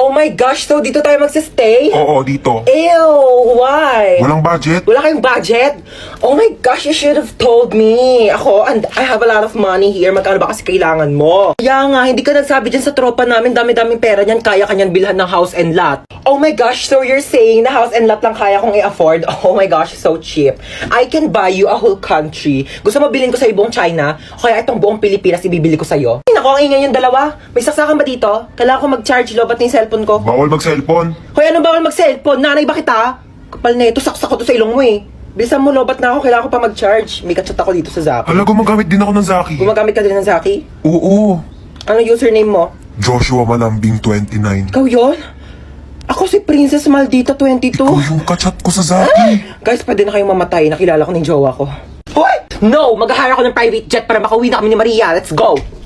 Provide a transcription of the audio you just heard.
Oh my gosh, so dito tayo magsistay? Oo, dito. Ew, why? Walang budget? Wala kayong budget? Oh my gosh, you should have told me. Ako, and I have a lot of money here. Magkano ba kasi kailangan mo? Kaya nga, hindi ka nagsabi dyan sa tropa namin, dami-daming pera niyan, kaya kanyan bilhan ng house and lot. Oh my gosh, so you're saying na house and lot lang kaya kong i-afford? Oh my gosh, so cheap. I can buy you a whole country. Gusto mo bilhin ko sa buong China? O kaya itong buong Pilipinas ibibili ko sa'yo? Ay, naku, ang ingay yung dalawa. May saksakan ba dito? Kailangan ko mag-charge lobat ng cellphone ko. Bawal mag-cellphone. Hoy, ano bawal mag-cellphone? Nanay ba kita? Kapal na ito, saksak ko to sa ilong mo eh. Bilisan mo, lobat na ako. Kailangan ko pa mag-charge. May kachat ako dito sa Zaki. Hala, gumagamit din ako ng Zaki. Gumagamit ka din ng Zaki? Oo. Ano username mo? Joshua Malambing 29. Ikaw yun? Ako si Princess Maldita 22. Ikaw yung kachat ko sa Zaki. Guys, pwede na kayong mamatay. Nakilala ko ng jowa ko. Hoy! No! Mag-hire ako ng private jet para makauwi na kami ni Maria. Let's go!